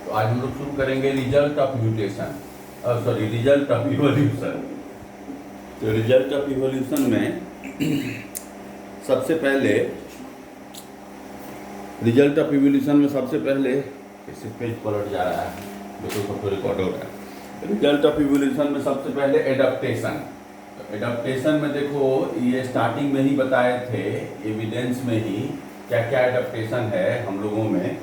तो आज हम लोग शुरू करेंगे result of mutation, result of evolution. तो रिजल्ट ऑफ इवोल्यूशन में सबसे पहले इसे पेज पलट जा रहा है, देखो सब रिकॉर्ड हो रहा है। रिजल्ट ऑफ इवोल्यूशन में सबसे पहले एडाप्टेशन। तो एडाप्टेशन में देखो ये स्टार्टिंग में ही बताए थे, एविडेंस में ही क्या क्या एडाप्टेशन है हम लोगों में,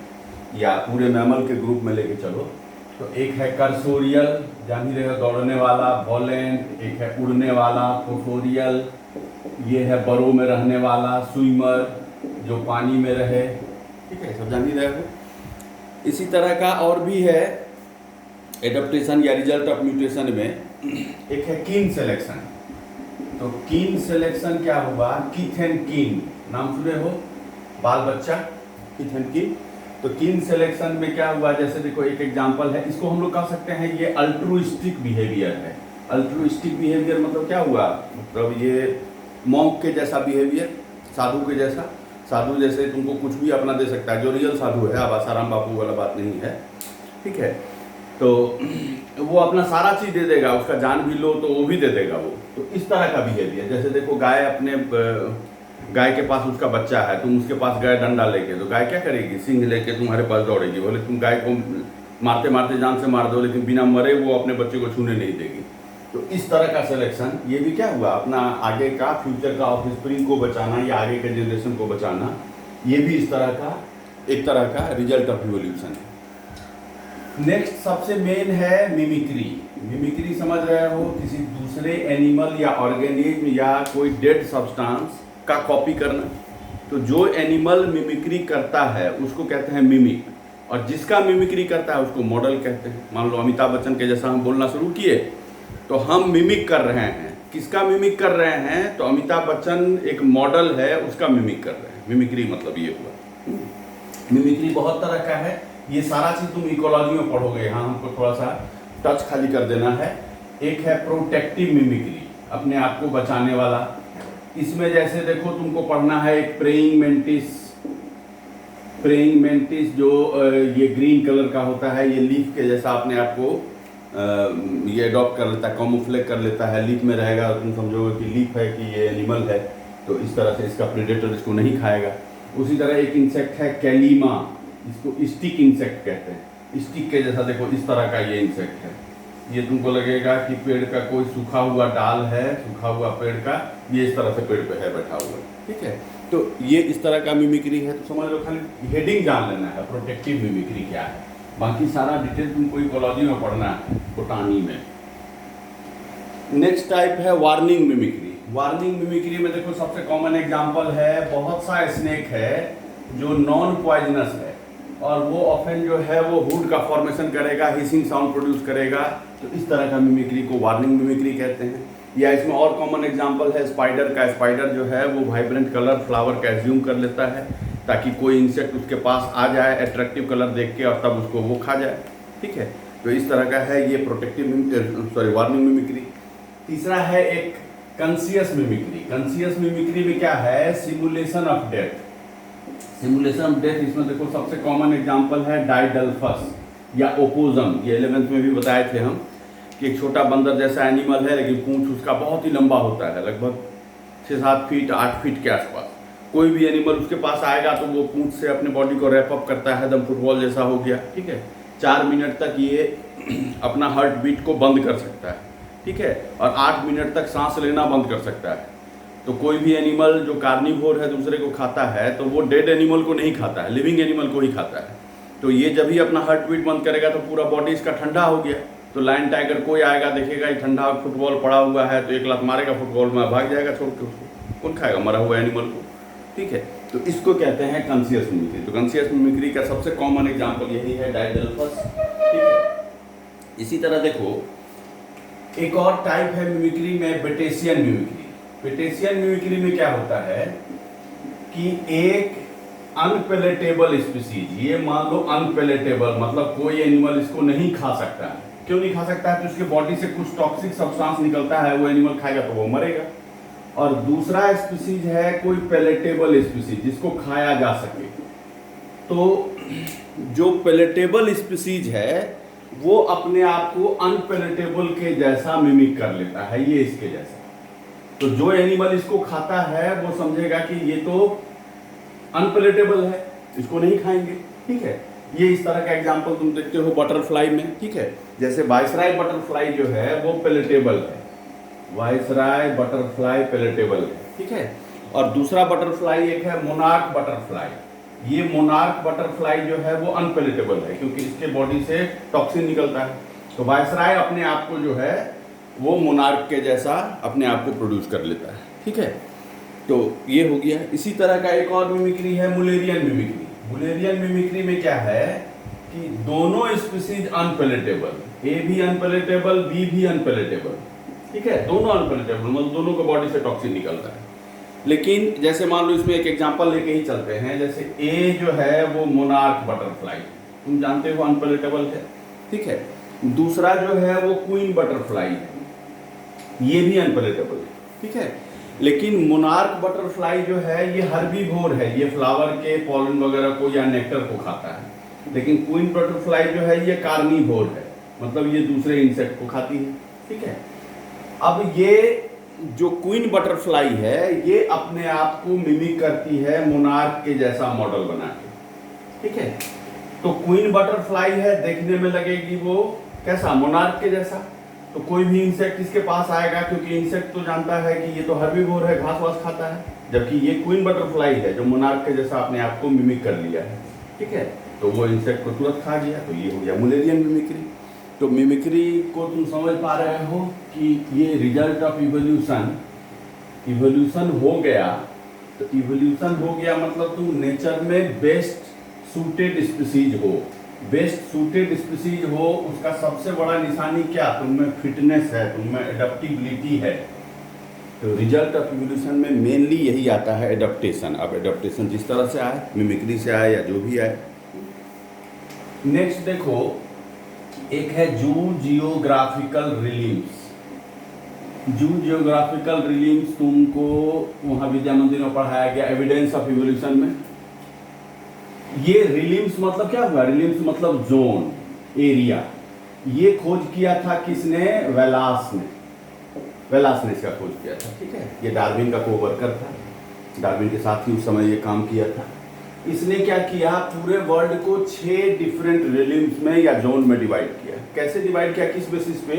या पूरे मैमल के ग्रुप में लेके चलो। तो एक है कर्सोरियल, जान ही रहे दौड़ने वाला, वॉलेंट। एक है उड़ने वाला, पोटोरियल। ये है बरो में रहने वाला, स्विमर, जो पानी में रहे। ठीक है, सब जान ही रहे हो। इसी तरह का और भी है एडाप्टेशन या रिजल्ट ऑफ म्यूटेशन में। एक है कीन सिलेक्शन। तो कीन सिलेक्शन क्या हुआ, कीथ एंड कीन नाम सुने हो, बाल बच्चा, कीथ एंड कीन। तो कीन सिलेक्शन में क्या हुआ, जैसे देखो एक एग्जांपल है, इसको हम लोग कह सकते हैं ये अल्ट्रुइस्टिक बिहेवियर है। अल्ट्रुइस्टिक बिहेवियर मतलब क्या हुआ, मतलब ये मॉन्क के जैसा बिहेवियर, साधु के जैसा। साधु जैसे तुमको कुछ भी अपना दे सकता है, जो रियल साधु है, अब आसाराम बापू वाला बात नहीं है। ठीक है, तो वो अपना सारा चीज़ दे देगा, उसका जान भी लो तो वो भी दे देगा वो। तो इस तरह का बिहेवियर, जैसे देखो गाय के पास उसका बच्चा है, तुम उसके पास गए डंडा लेके, तो गाय क्या करेगी, सिंह लेके तुम्हारे पास दौड़ेगी। बोले तुम गाय को मारते मारते जान से मार दो, लेकिन बिना मरे वो अपने बच्चे को छूने नहीं देगी। तो इस तरह का सिलेक्शन, ये भी क्या हुआ, अपना आगे का फ्यूचर का ऑफस्प्रिंग को बचाना या आगे के जनरेशन को बचाना, ये भी इस तरह का एक तरह का रिजल्ट ऑफ इवोल्यूशन है। नेक्स्ट सबसे मेन है मिमिक्री। मिमिक्री समझ रहे हो, किसी दूसरे एनिमल या ऑर्गेनिज्म या कोई डेड सब्सटेंस का कॉपी करना। तो जो एनिमल मिमिक्री करता है उसको कहते हैं मिमिक, और जिसका मिमिक्री करता है उसको मॉडल कहते हैं। मान लो अमिताभ बच्चन के जैसा हम बोलना शुरू किए, तो हम मिमिक कर रहे हैं। किसका मिमिक कर रहे हैं, तो अमिताभ बच्चन एक मॉडल है, उसका मिमिक कर रहे हैं। मिमिक्री मतलब ये हुआ। मिमिक्री बहुत तरह का है, ये सारा चीज़ तुम इकोलॉजी में पढ़ोगे, यहाँ हमको थोड़ा सा टच खाली कर देना है। एक है प्रोटेक्टिव मिमिक्री, अपने आप को बचाने वाला। इसमें जैसे देखो तुमको पढ़ना है एक प्रेइंग मेंटिस जो ये ग्रीन कलर का होता है, ये लीफ के जैसा अपने आप को ये अडॉप्ट कर लेता है, कैमोफ्लेज कर लेता है, लीफ में रहेगा। तुम समझोगे कि लीफ है कि ये एनिमल है, तो इस तरह से इसका प्रेडेटर इसको नहीं खाएगा। उसी तरह एक इंसेक्ट है कैलीमा, इसको स्टिक इंसेक्ट कहते हैं। स्टिक के जैसा देखो इस तरह का ये इंसेक्ट है। ये तुमको लगेगा कि पेड़ का कोई सूखा हुआ डाल है, सूखा हुआ पेड़ का, ये इस तरह से पेड़ पे है, बैठा हुआ। ठीक है, तो ये इस तरह का मिमिक्री है। तो समझ लो, खाली हेडिंग जान लेना है प्रोटेक्टिव मिमिक्री क्या है, बाकी सारा डिटेल तुमको इकोलॉजी में पढ़ना है, बोटानी में। नेक्स्ट टाइप है वार्निंग मिमिक्री। वार्निंग मिमिक्री में देखो सबसे कॉमन एग्जांपल है, बहुत सा स्नेक है जो नॉन पॉइजनस है, और वो ऑफन जो है वो हुड का फॉर्मेशन करेगा, हिसिंग साउंड प्रोड्यूस करेगा। तो इस तरह का मिमिक्री को वार्निंग मिमिक्री कहते हैं। या इसमें और कॉमन एग्जांपल है स्पाइडर का। स्पाइडर जो है वो वाइब्रेंट कलर फ्लावर का एज्यूम कर लेता है, ताकि कोई इंसेक्ट उसके पास आ जाए अट्रैक्टिव कलर देख के, और तब उसको वो खा जाए। ठीक है, तो इस तरह का है ये वार्निंग मिमिक्री। तीसरा है एक कॉन्शियस मिमिक्री। कॉन्शियस मिमिक्री में क्या है, simulation of death. Simulation of death, इसमें देखो सबसे कॉमन एग्जांपल है डाइडल्फस या ओपोजम। ये 11th में भी बताए थे हम कि एक छोटा बंदर जैसा एनिमल है, लेकिन पूंछ उसका बहुत ही लंबा होता है, लगभग 6-7 फीट 8 फीट के आसपास। कोई भी एनिमल उसके पास आएगा तो वो पूंछ से अपने बॉडी को रैप अप करता है, एकदम फुटबॉल जैसा हो गया। ठीक है, 4 मिनट तक ये अपना हार्ट बीट को बंद कर सकता है। ठीक है, और 8 मिनट तक सांस लेना बंद कर सकता है। तो कोई भी एनिमल जो कार्निवोर है, दूसरे को खाता है, तो वो डेड एनिमल को नहीं खाता है, लिविंग एनिमल को ही खाता है। तो ये जब ही अपना हार्ट बीट बंद करेगा तो पूरा बॉडी इसका ठंडा हो गया। तो लायन टाइगर कोई आएगा, देखेगा ये ठंडा फुटबॉल पड़ा हुआ है, तो एक लात मारेगा फुटबॉल में, भाग जाएगा छोड़ के उसको। कौन खाएगा मरा हुआ एनिमल को। ठीक है, तो इसको कहते हैं कॉन्शियस मिमिक्री। तो कॉन्शियस मिमिक्री का सबसे कॉमन एग्जांपल यही है, डाइडल्फस। ठीक है, इसी तरह देखो एक और टाइप है मिमिक्री में, बेटेशियन मिमिक्री। बेटेशियन मिमिक्री में क्या होता है कि एक अनपेलेटेबल स्पीसीज, ये मान लो अनपेलेटेबल मतलब कोई एनिमल इसको नहीं खा सकता है। क्यों नहीं खा सकता है, तो उसके बॉडी से कुछ टॉक्सिक सब्सटेंस निकलता है, वो एनिमल खाएगा तो वो मरेगा। और दूसरा स्पीसीज है कोई पेलेटेबल स्पीसीज, जिसको खाया जा सके। तो जो पैलेटेबल स्पीसीज है वो अपने आप को अनपैलेटेबल के जैसा मिमिक कर लेता है, ये इसके जैसा। तो जो एनिमल इसको खाता है वो समझेगा कि ये तो अनपैलेटेबल है, इसको नहीं खाएंगे, ठीक है। ये इस तरह का एग्जांपल तुम देखते हो बटरफ्लाई में, ठीक है। जैसे वाइसराय बटरफ्लाई जो है वो पैलेटेबल है, वाइसराय बटरफ्लाई पैलेटेबल है, ठीक है। और दूसरा बटरफ्लाई एक है मोनार्क बटरफ्लाई, ये मोनार्क बटरफ्लाई जो है वो अनपैलेटेबल है क्योंकि इसके बॉडी से टॉक्सिन निकलता है। तो वाइसराय अपने आप को जो है वो मोनार्क के जैसा अपने आप को प्रोड्यूस कर लेता है, ठीक है। तो ये हो गया। इसी तरह का एक और मिमिक्री है मुलेरियन मिमिक्री। मुलेरियन मिमिक्री में क्या है कि दोनों स्पीसीज अनपैलेटेबल, ए भी अनपैलेटेबल, बी भी अनपैलेटेबल, ठीक है, दोनों अनपैलेटेबल, मतलब दोनों को बॉडी से टॉक्सिन निकलता है। लेकिन जैसे मान लो इसमें एक एग्जांपल लेके ही चलते हैं, जैसे ए जो है वो मोनार्क बटरफ्लाई, तुम जानते हो अनपैलेटेबल है, ठीक है। दूसरा जो है वो क्वीन बटरफ्लाई है, ये भी अनपैलेटेबल है, ठीक है। लेकिन मोनार्क बटरफ्लाई जो है ये हर्बीवोर है, ये फ्लावर के पॉलन वगैरह को या नेक्टर को खाता है। लेकिन क्वीन बटरफ्लाई जो है ये कार्निवोर है, मतलब ये दूसरे इंसेक्ट को खाती है, ठीक है। अब ये जो क्वीन बटरफ्लाई है ये अपने आप को मिमिक करती है मोनार्क के जैसा मॉडल बना के, ठीक है। तो क्वीन बटरफ्लाई है, देखने में लगेगी वो कैसा, मोनार्क के जैसा। तो कोई भी इंसेक्ट इसके पास आएगा क्योंकि इंसेक्ट तो जानता है कि ये तो हर्बीवोर है, घास वास खाता है, जबकि ये क्वीन बटरफ्लाई है जो मोनार्क के जैसा अपने आप को मिमिक कर लिया है, ठीक है। तो वो इंसेक्ट को तुरंत खा गया। तो ये हो गया मुलेरियन मिमिक्री। तो मिमिक्री को तुम समझ पा रहे हो कि ये रिजल्ट ऑफ इवोल्यूशन, इवोल्यूशन हो गया। तो इवोल्यूशन हो गया मतलब तुम नेचर में बेस्ट सूटेड स्पीसीज हो, बेस्ट सूटेड स्पीसीज हो, उसका सबसे बड़ा निशानी क्या, तुम में फिटनेस है, तुम में एडेप्टिबिलिटी है। तो रिजल्ट ऑफ इवोल्यूशन में मेनली यही आता है, एडेप्टेशन। अब एडेप्टेशन जिस तरह से आए, मिमिक्री से आए या जो भी आए। नेक्स्ट देखो, एक है जू जियोग्राफिकल रिलीम्स। जू जियोग्राफिकल रिलीम्स तुमको वहाँ विद्या मंदिर में पढ़ाया गया एविडेंस ऑफ इवोल्यूशन में। ये रिलीम्स मतलब क्या हुआ, रिलीम्स मतलब जोन, एरिया। ये खोज किया था किसने, वेलास ने, वेलास ने इसका खोज किया था, ठीक है। ये डार्विन का कोवर्कर था, डार्विन के साथ ही उस समय ये काम किया था। इसने क्या किया, पूरे वर्ल्ड को 6 डिफरेंट रिलीम्स में या जोन में डिवाइड किया। कैसे डिवाइड किया, किस बेसिस पे,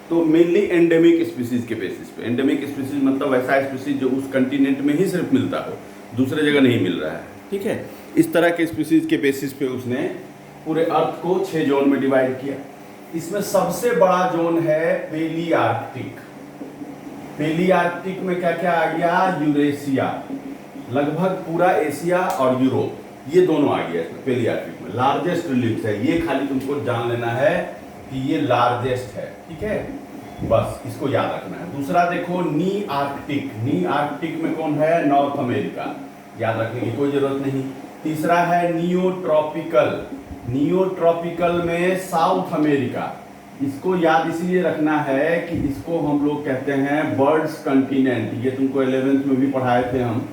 तो मेनली एंडेमिक स्पीसीज के बेसिस पे। एंडेमिक स्पीसीज मतलब ऐसा स्पीसीज जो उस कंटिनेंट में ही सिर्फ मिलता हो, दूसरे जगह नहीं मिल रहा है, ठीक है। इस तरह के स्पीसीज के बेसिस पे उसने पूरे अर्थ को 6 जोन में डिवाइड किया। इसमें सबसे बड़ा जोन है पेलियार्कटिक। पेलियार्कटिक में क्या क्या आ गया, यूरेशिया, लगभग पूरा एशिया और यूरोप, ये दोनों आ गया इसमें पेलियार्कटिक में। लार्जेस्ट रिलीम्स है ये, खाली तुमको जान लेना है कि ये लार्जेस्ट है, ठीक है, बस इसको याद रखना है। दूसरा देखो नी आर्कटिक। नी आर्कटिक में कौन है, नॉर्थ अमेरिका, याद रखने की कोई जरूरत नहीं। तीसरा है नियोट्रॉपिकल। नियोट्रॉपिकल में साउथ अमेरिका। इसको याद इसलिए रखना है कि इसको हम लोग कहते हैं बर्ड्स कंटिनेंट। ये तुमको 11th में भी पढ़ाए थे हम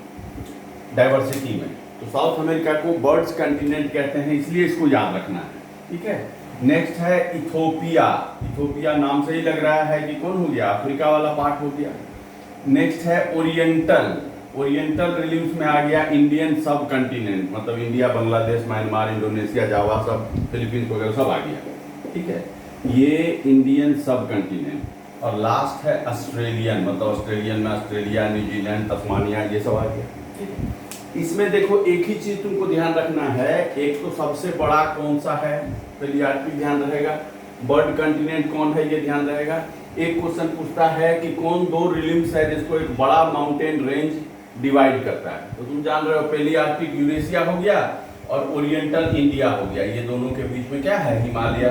डाइवर्सिटी में। तो साउथ अमेरिका को बर्ड्स कंटिनेंट कहते हैं, इसलिए इसको याद रखना है, ठीक है। नेक्स्ट है इथोपिया। इथोपिया नाम से ही लग रहा है कि कौन हो गया, अफ्रीका वाला पार्ट हो गया। नेक्स्ट है ओरिएंटल। ओरिएंटल रिलीम्स में आ गया इंडियन सब कंटिनेंट, मतलब इंडिया, बांग्लादेश, म्यांमार, इंडोनेशिया, जावा, सब फिलीपींस वगैरह सब आ गया, ठीक है। ये इंडियन सब कंटिनेंट। और लास्ट है ऑस्ट्रेलियन, मतलब ऑस्ट्रेलियन में ऑस्ट्रेलिया, न्यूजीलैंड, तस्मानिया, ये सब आ गया। इसमें देखो एक ही चीज तुमको ध्यान रखना है, एक तो सबसे बड़ा कौन सा है, पेलियार्कटिक ध्यान रहेगा, बर्ड कंटिनेंट कौन है ये ध्यान रहेगा। एक क्वेश्चन पूछता है कि कौन 2 रिलीम्स है जिसको एक बड़ा माउंटेन रेंज डिवाइड करता है, तो तुम जान रहे हो पेलियार्कटिक यूरेशिया हो गया और ओरिएंटल इंडिया हो गया। ये दोनों के बीच में क्या है, हिमालय,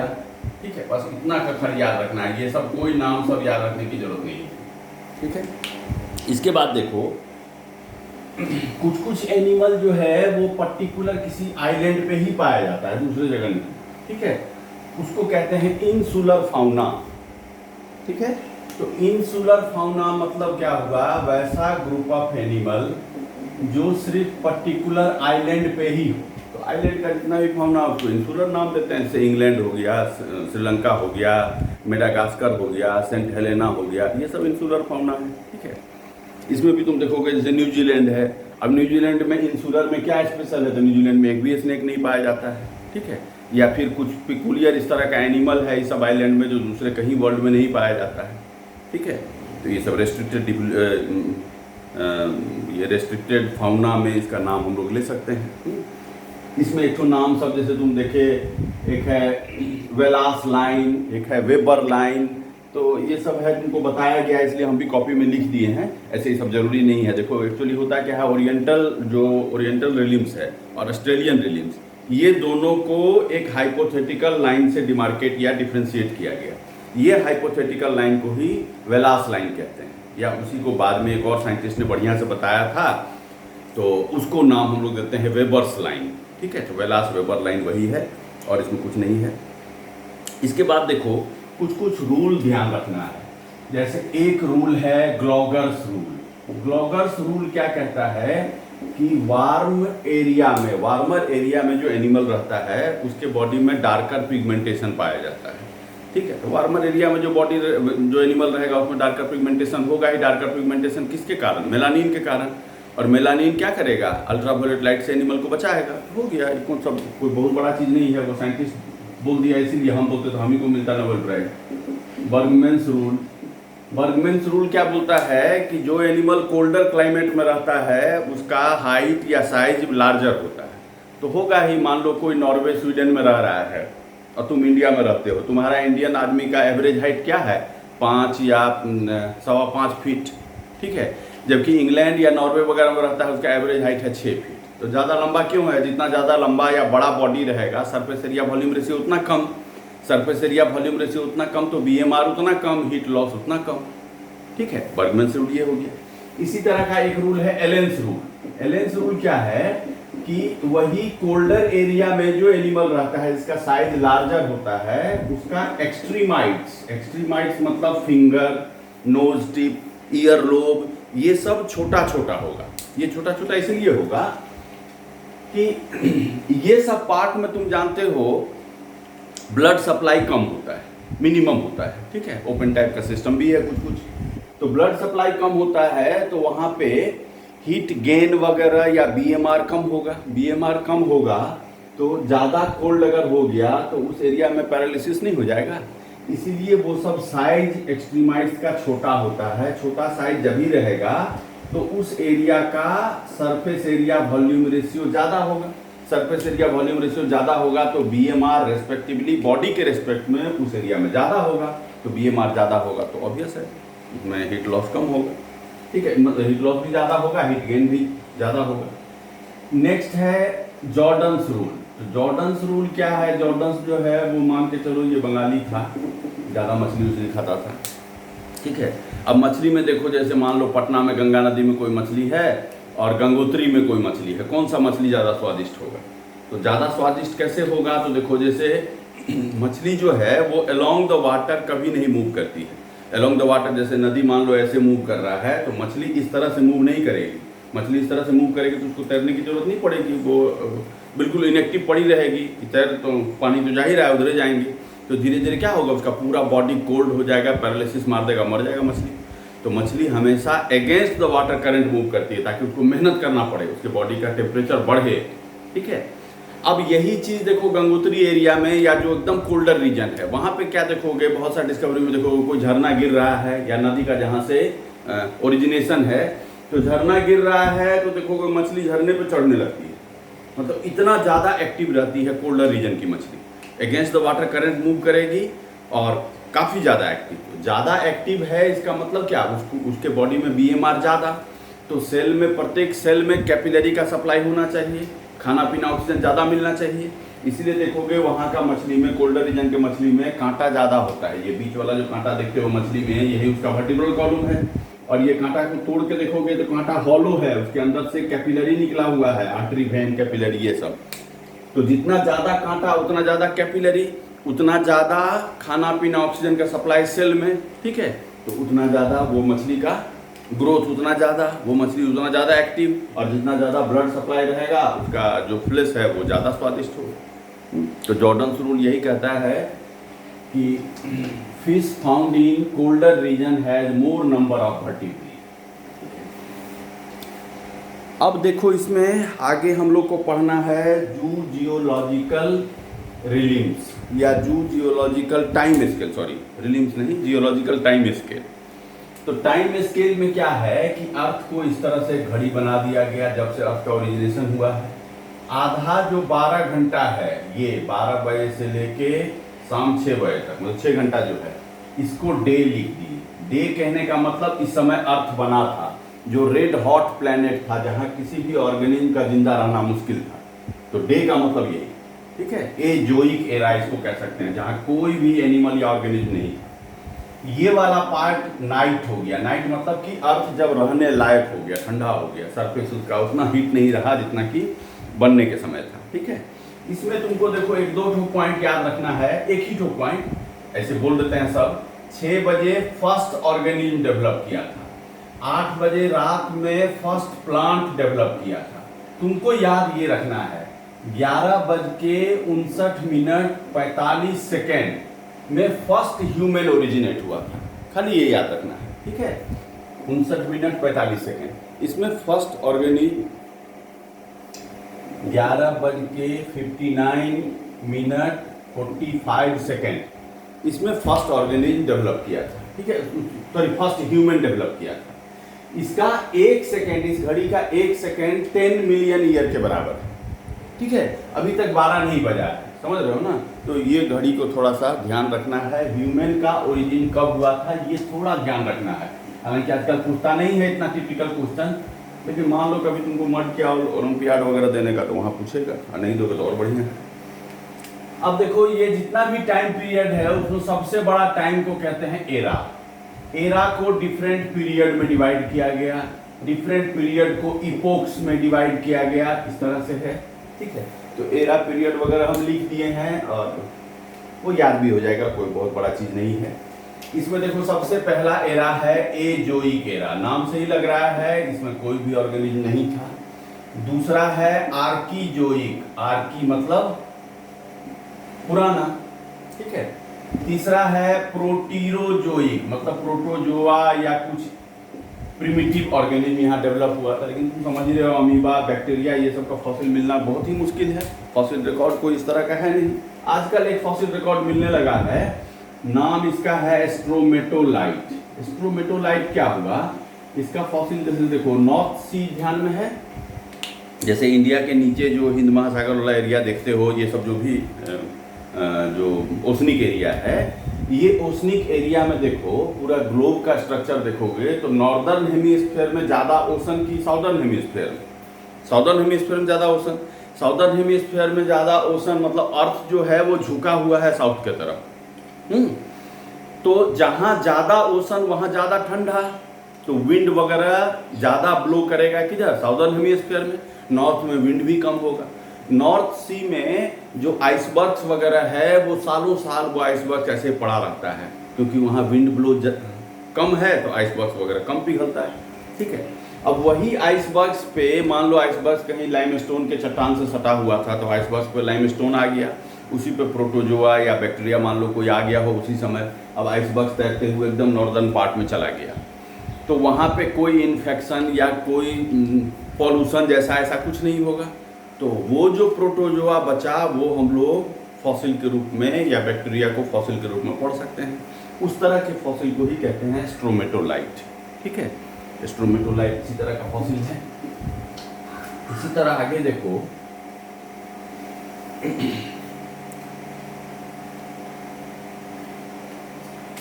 ठीक है। बस इतना कखर याद रखना है, ये सब कोई नाम सब याद रखने की जरूरत नहीं है, ठीक है। इसके बाद देखो कुछ कुछ एनिमल जो है वो पर्टिकुलर किसी आइलैंड पे ही पाया जाता है, दूसरे जगह नहीं, ठीक है। उसको कहते हैं इंसुलर फाउना, ठीक है। तो इंसुलर फाउना मतलब क्या हुआ, वैसा ग्रुप ऑफ एनिमल जो सिर्फ पर्टिकुलर आइलैंड पे ही हो। तो तो आइलैंड का जितना भी फाउना उसको इंसुलर नाम देते हैं, जैसे इंग्लैंड हो गया, श्रीलंका हो गया, मेडागास्कर हो गया, सेंट हेलेना हो गया, ये सब इंसुलर फाउना है। ठीक है, इसमें भी तुम देखोगे जैसे न्यूजीलैंड है। अब न्यूजीलैंड में इंसुलर में क्या स्पेशल है, तो न्यूजीलैंड में एक भी स्नेक नहीं पाया जाता है। ठीक है, या फिर कुछ पिकुलियर इस तरह का एनिमल है इस सब आइलैंड में जो दूसरे कहीं वर्ल्ड में नहीं पाया जाता है। ठीक है, तो ये सब रेस्ट्रिक्टेड फाउना में इसका नाम हम लोग ले सकते हैं। इसमें एक तो नाम सब जैसे तुम देखे, एक है वेलास लाइन, एक है वेबर लाइन, तो ये सब है तुमको बताया गया, इसलिए हम भी कॉपी में लिख दिए हैं। ऐसे ही सब जरूरी नहीं है। देखो एक्चुअली होता क्या है, ओरिएंटल रिलिम्स है और ऑस्ट्रेलियन रिलिम्स, ये दोनों को एक हाइपोथेटिकल लाइन से डिमार्केट या डिफ्रेंशिएट किया गया। ये हाइपोथेटिकल लाइन को ही वेलास लाइन कहते हैं, या उसी को बाद में एक और साइंटिस्ट ने बढ़िया से बताया था, तो उसको नाम हम लोग देते हैं वेबर्स लाइन। ठीक है, तो वेलास वेबर लाइन वही है और इसमें कुछ नहीं है। इसके बाद देखो कुछ रूल ध्यान रखना है। जैसे एक रूल है ग्लॉगर्स रूल। ग्लॉगर्स रूल क्या कहता है कि वार्मर एरिया में जो एनिमल रहता है उसके बॉडी में डार्कर पिगमेंटेशन पाया जाता है। ठीक है, तो वार्मर एरिया में जो एनिमल रहेगा उसमें डार्कर पिगमेंटेशन होगा ही। डार्कर पिगमेंटेशन किसके कारण, मेलानिन के कारण। और मेलानिन क्या करेगा, अल्ट्रावायलेट लाइट से एनिमल को बचाएगा। हो गया, कोई बहुत बड़ा चीज़ नहीं है, वो साइंटिस्ट बोल दिया इसीलिए हम बोलते तो हम ही को मिलता नोबेल प्राइज। बर्गमैन्स रूल क्या बोलता है कि जो एनिमल कोल्डर क्लाइमेट में रहता है उसका हाइट या साइज लार्जर होता है। तो होगा ही, मान लो कोई नॉर्वे स्वीडन में रह रहा है और तुम इंडिया में रहते हो, तुम्हारा इंडियन आदमी का एवरेज हाइट क्या है, 5 या 5.25 फीट। ठीक है, जबकि इंग्लैंड या नॉर्वे वगैरह में रहता है उसका एवरेज हाइट है 6 फीट। तो ज़्यादा लंबा क्यों है, जितना ज़्यादा लंबा या बड़ा बॉडी रहेगा, सरफेस एरिया वॉल्यूम रेशियो उतना कम, सरफेस एरिया वॉल्यूम रेशियो उतना कम, तो बीएमआर उतना कम, हीट लॉस उतना कम। ठीक है, बर्गमैन्स रूल ये हो गया। इसी तरह का एक रूल है एलेंस रूल। एलेंस रूल क्या है कि वही कोल्डर एरिया में जो एनिमल रहता है जिसका साइज लार्जर होता है उसका एक्सट्रीमाइट्स मतलब finger, knows tip, ear lobe, ये सब छोटा छोटा होगा। ये छोटा छोटा इसलिए होगा कि ये सब पार्ट में तुम जानते हो ब्लड सप्लाई कम होता है, मिनिमम होता है। ठीक है, ओपन टाइप का सिस्टम भी है कुछ, तो ब्लड सप्लाई कम होता है तो वहाँ पे हीट गेन वगैरह या बीएमआर कम होगा। बीएमआर कम होगा तो ज़्यादा कोल्ड अगर हो गया तो उस एरिया में पैरालिसिस नहीं हो जाएगा। इसीलिए वो सब साइज एक्सट्रीमाइट्स का छोटा होता है। छोटा साइज जब ही रहेगा तो उस एरिया का सरफेस एरिया वॉल्यूम रेशियो ज़्यादा होगा। सरफेस एरिया वॉल्यूम रेशियो ज़्यादा होगा तो बीएमआर रेस्पेक्टिवली बॉडी के रेस्पेक्ट में उस एरिया में ज़्यादा होगा। तो बीएमआर ज़्यादा होगा तो ऑब्वियस है इसमें हीट लॉस कम होगा। ठीक है, मतलब हीट लॉस भी ज़्यादा होगा, हीट गेन भी ज़्यादा होगा। नेक्स्ट है जॉर्डन्स रूल। तो जॉर्डन्स रूल क्या है, जॉर्डन्स जो है वो मान के चलो ये बंगाली था, ज़्यादा मछली उछली खाता था। ठीक है, अब मछली में देखो जैसे मान लो पटना में गंगा नदी में कोई मछली है और गंगोत्री में कोई मछली है, कौन सा मछली ज़्यादा स्वादिष्ट होगा। तो ज़्यादा स्वादिष्ट कैसे होगा, तो देखो जैसे मछली जो है वो अलोंग द वाटर कभी नहीं मूव करती है। अलोंग द वाटर जैसे नदी मान लो ऐसे मूव कर रहा है तो मछली इस तरह से मूव नहीं करेगी। मछली इस तरह से मूव करेगी तो उसको तैरने की जरूरत नहीं पड़ेगी, वो बिल्कुल इनएक्टिव पड़ी रहेगी। तैर तो पानी तो जा ही रहा है, उधरे जाएंगे तो धीरे धीरे क्या होगा, उसका पूरा बॉडी कोल्ड हो जाएगा, पैरालिसिस मार देगा, मर जाएगा मछली। तो मछली हमेशा against the water current move करती है ताकि उसको मेहनत करना पड़े, उसके बॉडी का टेम्परेचर बढ़े। ठीक है, अब यही चीज़ देखो गंगोत्री एरिया में या जो एकदम कोल्डर रीजन है वहाँ पे क्या देखोगे, बहुत सारे डिस्कवरी में देखोगे कोई झरना गिर रहा है या नदी का जहाँ से ओरिजिनेशन है, तो झरना गिर रहा है तो देखोगे मछली झरने पे चढ़ने लगती है। मतलब इतना ज़्यादा एक्टिव रहती है कोल्डर रीजन की मछली, against the water current move करेगी और काफ़ी ज़्यादा एक्टिव। ज़्यादा एक्टिव है इसका मतलब क्या, उसके बॉडी में बीएमआर ज़्यादा, तो सेल में प्रत्येक सेल में कैपिलरी का सप्लाई होना चाहिए, खाना पीना ऑक्सीजन ज़्यादा मिलना चाहिए। इसलिए देखोगे वहाँ का मछली में, कोल्डर रीजन के मछली में कांटा ज़्यादा होता है। ये बीच वाला जो कांटा देखते हो मछली में, यही उसका वर्टिब्रल कॉलम है। और ये कांटा को तोड़ के देखोगे तो कांटा हॉलो है, उसके अंदर से कैपिलरी निकला हुआ है, आर्टरी वेन कैपिलरी ये सब। तो जितना ज़्यादा कांटा उतना ज़्यादा कैपिलरी, उतना ज़्यादा खाना पीना ऑक्सीजन का सप्लाई सेल में। ठीक है, तो उतना ज़्यादा वो मछली का ग्रोथ उतना ज़्यादा, वो मछली उतना ज़्यादा एक्टिव, और जितना ज़्यादा ब्लड सप्लाई रहेगा उसका जो फ्लेश है वो ज़्यादा स्वादिष्ट होगा। तो जॉर्डन्स रूल यही कहता है कि fish found in colder region has more number of vertebrate. अब देखो इसमें आगे हम लोग को पढ़ना है जूजियोलॉजिकल रिलिम्स या जूजियोलॉजिकल टाइम स्केल, सॉरी रिलिम्स नहीं, जियोलॉजिकल टाइम स्केल। तो टाइम स्केल में क्या है कि अर्थ को इस तरह से घड़ी बना दिया गया जब से अर्थ का ओरिजिनेशन हुआ है। आधा जो 12 घंटा है, ये 12 बजे से लेके शाम 6 बजे तक, मतलब 6 घंटा जो है, इसको डे लिख दिए। डे कहने का मतलब इस समय अर्थ बना था, जो रेड हॉट प्लेनेट था जहाँ किसी भी ऑर्गेनिज्म का जिंदा रहना मुश्किल था। तो डे का मतलब यही, ठीक है, ए जोइक एरा इसको कह सकते हैं, जहाँ कोई भी एनिमल या ऑर्गेनिज्म नहीं था। ये वाला पार्ट नाइट हो गया। नाइट मतलब कि अर्थ जब रहने लायक हो गया, ठंडा हो गया, सरफेस उसका उतना हीट नहीं रहा जितना कि बनने के समय था, ठीक है। इसमें तुमको देखो एक दो ठो पॉइंट याद रखना है, एक ही ठो पॉइंट ऐसे बोल देते हैं सब। 6 बजे फर्स्ट ऑर्गेनिज्म डेवलप किया था, 8 बजे रात में फर्स्ट प्लांट डेवलप किया था। तुमको याद ये रखना है 11:59:45 में फर्स्ट ह्यूमन ओरिजिनेट हुआ था, खाली ये याद रखना है, ठीक है। 59:45 इसमें फर्स्ट ऑर्गेनिज्म 11:59:45 इसमें फर्स्ट ऑर्गेनिज्म डेवलप किया था, ठीक है, सॉरी फर्स्ट ह्यूमन डेवलप किया था। इसका 1 सेकेंड, इस घड़ी का 1 सेकेंड 10 मिलियन ईयर के बराबर है, ठीक है। अभी तक 12 नहीं बजा है, समझ रहे हो ना। तो ये घड़ी को थोड़ा सा ध्यान रखना है। ह्यूमन का ओरिजिन कब हुआ था ये थोड़ा ध्यान रखना है। हालांकि आजकल पूछता नहीं है इतना टिपिकल क्वेश्चन, लेकिन मान लो कभी तुमको मड किया ओलंपियाड वगैरह देने का तो वहाँ पूछेगा, और नहीं दोगे तो और बढ़िया है। अब देखो ये जितना भी टाइम पीरियड है उसमें सबसे बड़ा टाइम को कहते हैं एरा। एरा को डिफरेंट पीरियड में डिवाइड किया गया, डिफरेंट पीरियड को इपोक्स में डिवाइड किया गया, इस तरह से है, ठीक है। तो एरा पीरियड वगैरह हम लिख दिए हैं और वो याद भी हो जाएगा, कोई बहुत बड़ा चीज नहीं है। इसमें देखो सबसे पहला एरा है एजोइक एरा, नाम से ही लग रहा है इसमें कोई भी ऑर्गेनिज्म नहीं था। दूसरा है आर्कीजोइक, आर्की मतलब पुराना, ठीक है। तीसरा है प्रोटीरोजोइक, मतलब प्रोटोजोआ या कुछ प्रिमिटिव ऑर्गेनिज्म यहाँ डेवलप हुआ था। लेकिन तुम समझ रहे हो अमीबा, बैक्टीरिया, ये सब का फॉसिल मिलना बहुत ही मुश्किल है। फॉसिल रिकॉर्ड कोई इस तरह का है नहीं। आजकल एक फॉसिल रिकॉर्ड मिलने लगा है, नाम इसका है स्ट्रोमेटोलाइट। स्ट्रोमेटोलाइट क्या हुआ, इसका फॉसिल जैसे देखो नॉर्थ सी ध्यान में है, जैसे इंडिया के नीचे जो हिंद महासागर वाला एरिया देखते हो, ये सब जो भी जो ओशनिक एरिया है, ये ओशनिक एरिया में देखो पूरा ग्लोब का स्ट्रक्चर देखोगे तो नॉर्दर्न हेमिस्फीयर में ज़्यादा ओशन की साउदर्न हेमिस्फीयर में, साउदर्न हेमिस्फीयर में ज़्यादा ओशन, साउदर्न हेमिस्फीयर में ज़्यादा ओशन मतलब अर्थ जो है वो झुका हुआ है साउथ के तरफ। तो जहाँ ज़्यादा ओशन वहाँ ज़्यादा ठंडा, तो विंड वगैरह ज़्यादा ब्लो करेगा किधर, साउदर्न हेमिस्फीयर में। नॉर्थ में विंड भी कम होगा। नॉर्थ सी में जो आइसबर्ग्स वगैरह है वो सालों साल वो आइसबर्ग ऐसे पड़ा रहता है, क्योंकि वहाँ विंड ब्लो कम है तो आइसबर्ग्स वगैरह कम पिघलता है, ठीक है। अब वही आइसबर्ग्स पे मान लो आइसबर्ग्स कहीं लाइमस्टोन के चट्टान से सटा हुआ था, तो आइसबर्ग्स पे लाइमस्टोन आ गया, उसी पे प्रोटोजोआ या बैक्टीरिया मान लो कोई आ गया हो उसी समय। अब आइसबर्ग्स तैरते हुए एकदम नॉर्दर्न पार्ट में चला गया, तो वहाँ पे कोई इन्फेक्शन या कोई पॉल्यूशन जैसा ऐसा कुछ नहीं होगा। तो वो जो प्रोटोजोआ बचा वो हम लोग फॉसिल के रूप में या बैक्टीरिया को फॉसिल के रूप में पढ़ सकते हैं। उस तरह के फॉसिल को ही कहते हैं स्ट्रोमेटोलाइट, ठीक है। स्ट्रोमेटोलाइट इसी तरह का फॉसिल है। इसी तरह आगे देखो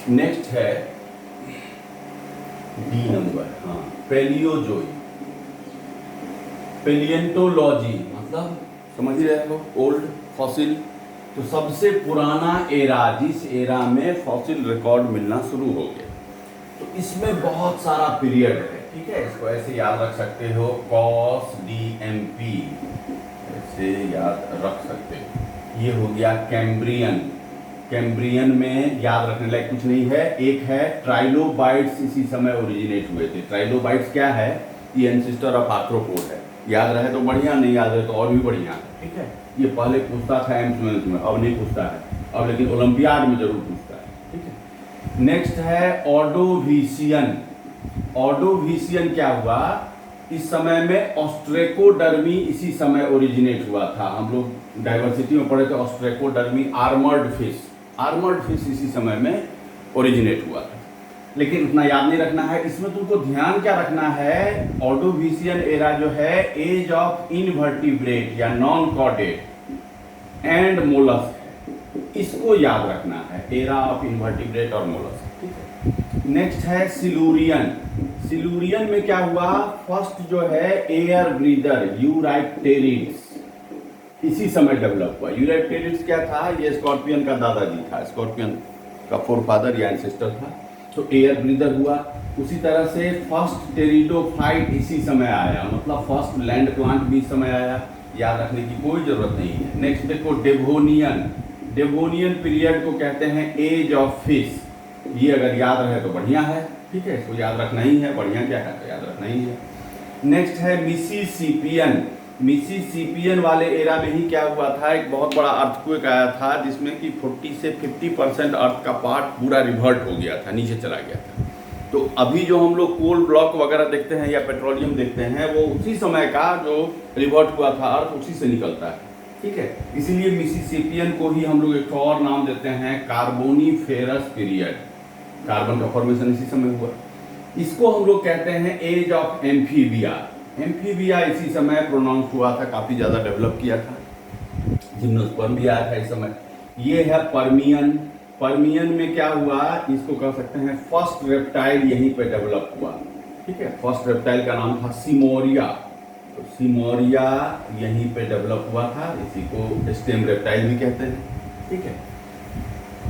नेक्स्ट है डी नंबर, हाँ, पेलियोजोइक। पेलियंटोलॉजी मतलब समझ रहे हो, ओल्ड फॉसिल। तो सबसे पुराना एरा, जिस एरा में फॉसिल रिकॉर्ड मिलना शुरू हो गया, तो इसमें बहुत सारा पीरियड है, ठीक है। इसको ऐसे याद रख सकते हो, कॉस DMP ऐसे याद रख सकते हो। ये हो गया कैम्ब्रियन, कैम्ब्रियन में याद रखने लायक कुछ नहीं है। एक है ट्राइलोबाइट्स इसी समय ओरिजिनेट हुए थे। ट्राइलोबाइट्स क्या है? ये एंसेस्टर ऑफ आर्थ्रोपोड है। याद रहे तो बढ़िया, नहीं याद रहे तो और भी बढ़िया है, ठीक है। ये पहले पूछता था एम्स में, अब नहीं पूछता है, अब लेकिन ओलंपियाड में जरूर पूछता है, ठीक है। नेक्स्ट है ऑर्डोविशियन। ऑर्डोविशियन क्या हुआ? इस समय में ऑस्ट्रेकोडर्मी इसी समय ओरिजिनेट हुआ था। हम लोग डाइवर्सिटी में पढ़े थे Ostracodermi armoured fish. Armoured fish इसी समय में ओरिजिनेट हुआ था, लेकिन उतना याद नहीं रखना है। इसमें तुमको ध्यान क्या रखना है? ऑर्डोविशियन एरा जो है एज ऑफ इनवर्टिब्रेट या नॉन कॉर्डेट एंड मोलस्क है, इसको याद रखना है, एरा ऑफ इनवर्टिब्रेट और मोलस्क, ठीक है। नेक्स्ट है सिलूरियन। सिलूरियन में क्या हुआ? फर्स्ट जो है एयर ब्रीदर यूराइप्टेरिड्स इसी समय डेवलप हुआ। यूराइप्टेरिड्स क्या था? ये स्कॉर्पियन का दादाजी था, स्कॉर्पियन का फोरफादर या एंसेस्टर था, तो एयर ब्रीदर हुआ। उसी तरह से फर्स्ट टेरिडोफाइट इसी समय आया, मतलब फर्स्ट लैंड प्लांट भी इस समय आया। याद रखने की कोई जरूरत नहीं है। नेक्स्ट देखो डेवोनियन। डेवोनियन पीरियड को कहते हैं एज ऑफ फिश। ये अगर याद रहे तो बढ़िया है, ठीक है, इसको याद रखना ही है। बढ़िया क्या है तो याद रखना ही है। नेक्स्ट है मिसिसिपियन। मिसिसिपियन वाले एरा में ही क्या हुआ था? एक बहुत बड़ा अर्थक्वेक आया था, जिसमें कि 40 से 50% अर्थ का पार्ट पूरा रिवर्ट हो गया था, नीचे चला गया था। तो अभी जो हम लोग कोल ब्लॉक वगैरह देखते हैं या पेट्रोलियम देखते हैं, वो उसी समय का जो रिवर्ट हुआ था अर्थ, उसी से निकलता है, ठीक है। इसीलिए मिसिसिपियन को ही हम लोग एक और नाम देते हैं कार्बोनीफेरस पीरियड। कार्बन का फॉर्मेशन इसी समय हुआ। इसको हम लोग कहते हैं एज ऑफ एम्फीबिया। एम्फीबिया इसी समय प्रोनाउंस हुआ था, काफी ज्यादा डेवलप किया था। जिम्नोस्पर्म भी आया था इस समय। ये है पर्मियन। पर्मियन में क्या हुआ? इसको कह सकते हैं फर्स्ट रेप्टाइल यहीं पे डेवलप हुआ, ठीक है। फर्स्ट रेप्टाइल का नाम था सिमोरिया। तो सिमोरिया यहीं पे डेवलप हुआ था, इसी को स्टेम रेप्टाइल भी कहते हैं, ठीक है।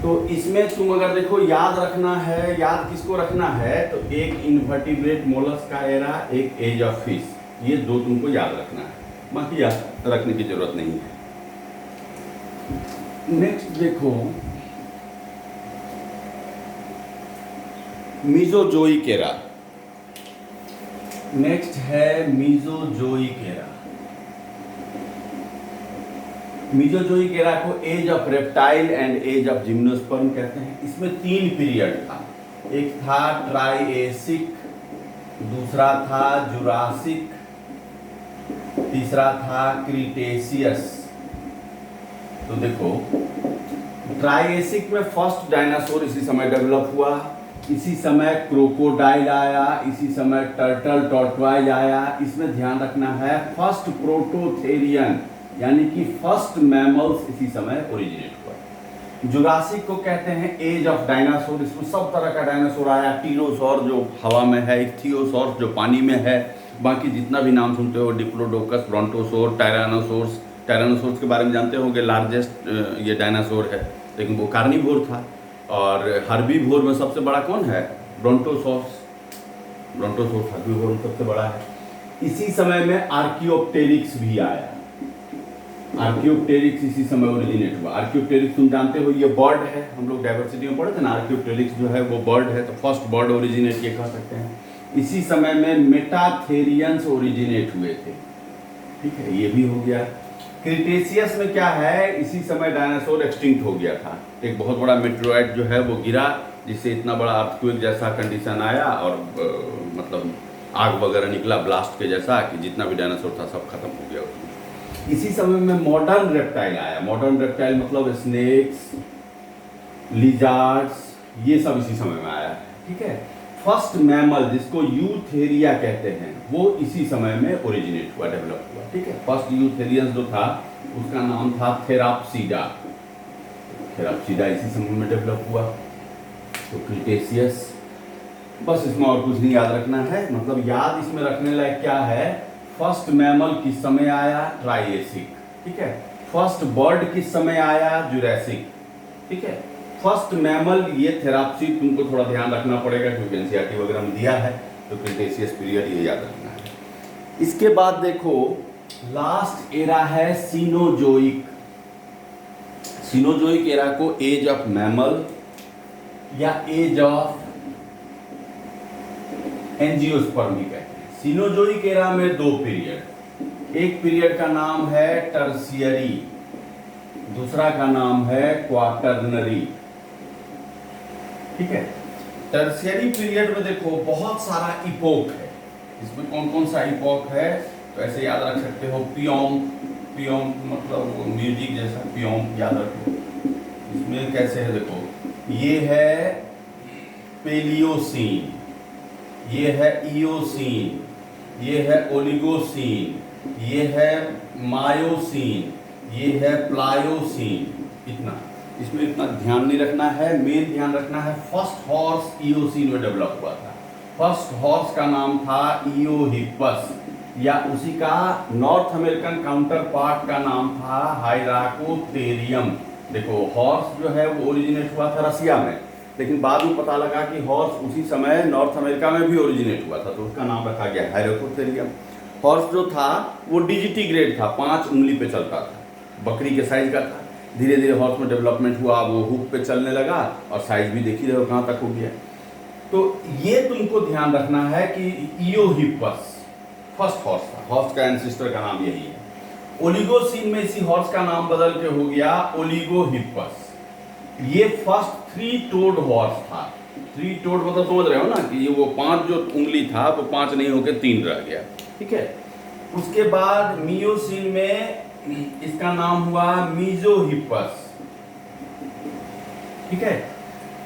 तो इसमें तुम अगर देखो याद रखना है, याद किसको रखना है? तो एक इनवर्टिब्रेट मोलस्क का एरा, एक एज ऑफ फिश, ये दो तुमको याद रखना है, बाकी याद रखने की जरूरत नहीं है। नेक्स्ट देखो मीजोजोइक एरा। नेक्स्ट है मीजोजोइक एरा। मीजोजोइक एरा को age of reptile and age of gymnosperm कहते हैं। इसमें 3 पीरियड था। एक था ट्राइएसिक, दूसरा था जुरासिक, तीसरा था क्रीटेशियस। तो देखो ट्राइएसिक में फर्स्ट डायनासोर इसी समय डेवलप हुआ, इसी समय क्रोकोडाइल आया, इसी समय टर्टल टॉर्टवाइज आया। इसमें ध्यान रखना है फर्स्ट प्रोटोथेरियन यानी कि फर्स्ट मैमल्स इसी समय ओरिजिनेट हुआ। जुरासिक को कहते हैं एज ऑफ डायनासोर। इसमें सब तरह का डायनासोर आया, टीरोसॉर जो हवा में है, इक्थियोसॉर जो पानी में है, बाकी जितना भी नाम सुनते हो, डिप्लोडोकस, ब्रोंटोसोर, टायरानोसोर्स। टायरानोसोर्स के बारे में जानते होंगे, लार्जेस्ट ये डायनासोर है, लेकिन वो कार्निवोर था। और हर्बीवोर में सबसे बड़ा कौन है? ब्रोंटोसॉर्स। ब्रोंटोसॉर्स हर्बीवोर में सबसे बड़ा है। इसी समय में आर्कियोप्टेरिक्स भी आया। आर्कियोप्टेरिक्स इसी समय ओरिजिनेट हुआ। आर्कियोप्टेरिक्स तुम जानते हो ये बर्ड है, हम लोग डाइवर्सिटी में पढ़े थे ना। आर्कियोप्टेरिक्स जो है वो बर्ड है, तो फर्स्ट बर्ड ओरिजिनेट ये कह सकते हैं। इसी समय में मेटाथेरियंस ओरिजिनेट हुए थे, ठीक है, ये भी हो गया। क्रिटेशियस में क्या है? इसी समय डायनासोर एक्सटिंक्ट हो गया था। एक बहुत बड़ा मेट्रोइड जो है वो गिरा, जिससे इतना बड़ा अर्थक्वेक जैसा कंडीशन आया और मतलब आग वगैरह निकला ब्लास्ट के जैसा, कि जितना भी डायनासोर था सब खत्म हो गया उसमें। इसी समय में मॉडर्न रेप्टाइल आया। मॉडर्न रेप्टाइल मतलब स्नेक्स, लिजार्ड्स, ये सब इसी समय में आया, ठीक है। फर्स्ट मैमल जिसको यूथेरिया कहते हैं, वो इसी समय में ओरिजिनेट हुआ, डेवलप हुआ, ठीक है। फर्स्ट यूथेरियंस जो था उसका नाम था थेराप्सिडा। थेराप्सिडा इसी समय में डेवलप हुआ। तो क्रिटेशियस, बस इसमें और कुछ नहीं याद रखना है। मतलब याद इसमें रखने लायक क्या है? फर्स्ट मैमल किस समय आया? ट्राइएसिक, ठीक है। फर्स्ट बर्ड किस समय आया? जुरासिक, ठीक है। फर्स्ट मैमल ये थेराप्सिड, तुमको थोड़ा ध्यान रखना पड़ेगा क्योंकि एनसीईआरटी वगैरह में दिया है। तो क्रिटेशियस पीरियड ये याद रखना है। इसके बाद देखो लास्ट एरा है सीनोजोइक। सीनोजोइक एरा को एज ऑफ मैमल या एज ऑफ एंजियोस्पर्म भी कहते हैं। सीनोजोइक एरा में दो पीरियड, एक पीरियड का नाम है टर्शियरी, दूसरा का नाम है क्वाटरनरी। ठीक है, टर्शियरी पीरियड में देखो बहुत सारा इपोक है। इसमें कौन कौन सा इपोक है तो ऐसे याद रख सकते हो, पियोम, पियोम मतलब म्यूजिक जैसा पियोम याद रखो। इसमें कैसे है देखो, ये है पेलियोसीन, ये है इयोसीन, ये है ओलिगोसीन, ये है मायोसीन, ये है प्लायोसीन। इतना इसमें इतना ध्यान नहीं रखना है, मेन ध्यान रखना है फर्स्ट हॉर्स इयोसीन में डेवलप हुआ था। फर्स्ट हॉर्स का नाम था इयोहिप्पस, या उसी का नॉर्थ अमेरिकन काउंटर पार्ट का नाम था हाइराकोथेरियम। देखो हॉर्स जो है वो ओरिजिनेट हुआ था रसिया में, लेकिन बाद में पता लगा कि हॉर्स उसी समय नॉर्थ अमेरिका में भी ओरिजिनेट हुआ था, तो उसका नाम रखा गया हाइराकोथेरियम। हॉर्स जो था वो डिजिटी ग्रेड था, 5 उंगली पे चलता था, बकरी के साइज का था। धीरे धीरे हॉर्स में डेवलपमेंट हुआ, वो हुक पे चलने लगा और साइज भी देखी रहे कहाँ तक हो गया। तो ये तुमको ध्यान रखना है कि इयोहिप्पस फर्स्ट हॉर्स था, हॉर्स का एंसेस्टर का नाम यही है। ओलिगोसीन में इसी हॉर्स का नाम बदल के हो गया ओलिगोहिप्पस। ये फर्स्ट 3 टोड हॉर्स था। 3 टोड मतलब समझ रहे हो ना कि ये वो 5 जो उंगली था वो 5 नहीं होकर 3 रह गया। ठीक है, उसके बाद मियोसीन में इसका नाम हुआ मीजोहिप्पस। ठीक है,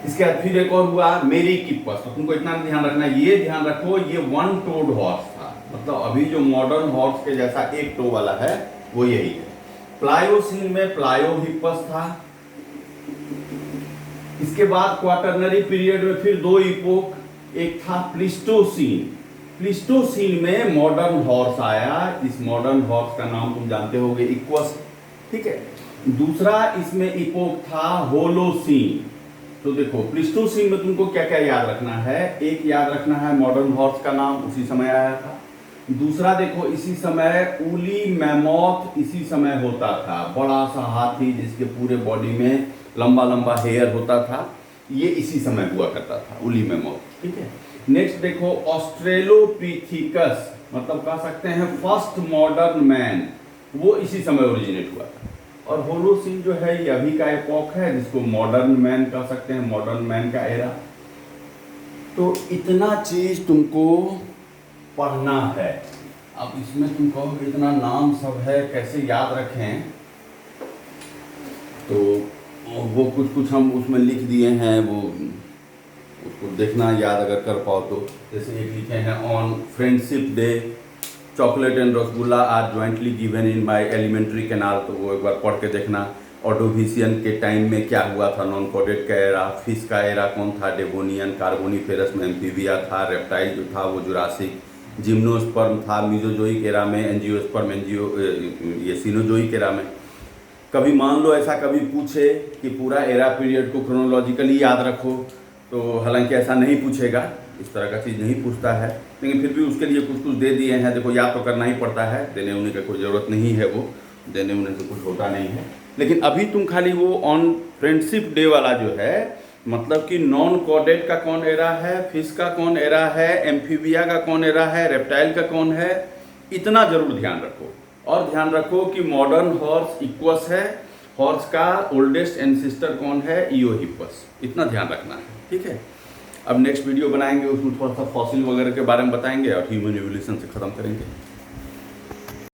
इसके बाद फिर एक और हुआ मेरिकिप्पस। तो तुमको इतना ध्यान रखना, ये ध्यान रखो ये 1 टोड हॉर्स था, मतलब अभी जो मॉडर्न हॉर्स के जैसा 1 टो वाला है वो यही है। प्लायोसीन में प्लायोहिप्पस था। इसके बाद क्वाटरनरी पीरियड में फिर 2 इपोक, एक था प्लिस्टोसीन। प्लिस्टोसीन में मॉडर्न हॉर्स आया। इस मॉडर्न हॉर्स का नाम तुम जानते होगे इक्वस। ठीक है, दूसरा इसमें इपोक था होलोसीन। तो देखो प्लिस्टोसीन में तुमको क्या क्या याद रखना है, एक याद रखना है मॉडर्न हॉर्स का नाम उसी समय आया था। दूसरा देखो इसी समय ऊली मैमोथ इसी समय होता था, बड़ा सा हाथी जिसके पूरे बॉडी में लंबा लंबा हेयर होता था, ये इसी समय हुआ करता था ऊली मैमोथ। ठीक है, नेक्स्ट देखो ऑस्ट्रेलोपिथिकस, मतलब कह सकते हैं फर्स्ट मॉडर्न मैन, वो इसी समय ओरिजिनेट हुआ था। और होलोसीन जो है ये अभी का एपोक है जिसको मॉडर्न मैन कह सकते हैं, मॉडर्न मैन का एरा। तो इतना चीज तुमको पढ़ना है। अब इसमें तुम कहोगे इतना नाम सब है कैसे याद रखें, तो वो कुछ कुछ हम उसमें लिख दिए हैं, वो उसको देखना याद अगर कर पाओ तो। जैसे एक लिखे हैं on friendship day chocolate and rasgulla are jointly given in by alimentary canal, तो वो एक बार पढ़ के देखना। ऑर्डोविशियन के टाइम में क्या हुआ था, नॉन कोडेड का एरा। फिश का एरा कौन था, डेवोनियन। कार्बोनिफेरस में एम्फीबिया था। रेप्टाइल जो था वो जुरासिक। जिम्नोस्पर्म था मीजोजोइक एरा में। एंजियोस्पर्म ये सीनोजोइक एरा में। कभी मान लो ऐसा कभी पूछे कि पूरा एरा पीरियड को क्रोनोलॉजिकली याद रखो, तो हालांकि ऐसा नहीं पूछेगा, इस तरह का चीज़ नहीं पूछता है, लेकिन फिर भी उसके लिए कुछ कुछ दे दिए हैं। देखो याद तो करना ही पड़ता है, देने उन्हें का कोई ज़रूरत नहीं है, वो देने उन्हें से कुछ होता नहीं है। लेकिन अभी तुम खाली वो ऑन फ्रेंडशिप डे वाला जो है, मतलब कि नॉन कॉडेड का कौन एरा है, फिश का कौन एरा है, एम्फीबिया का कौन एरा है, रेप्टाइल का कौन है, इतना जरूर ध्यान रखो। और ध्यान रखो कि मॉडर्न हॉर्स इक्वस है, हॉर्स का ओल्डेस्ट एंसेस्टर कौन है, इयोहिप्पस। इतना ध्यान रखना है। ठीक है, अब नेक्स्ट वीडियो बनाएंगे, उसमें थोड़ा सा फॉसिल वगैरह के बारे में बताएंगे और ह्यूमन इवोल्यूशन से ख़त्म करेंगे।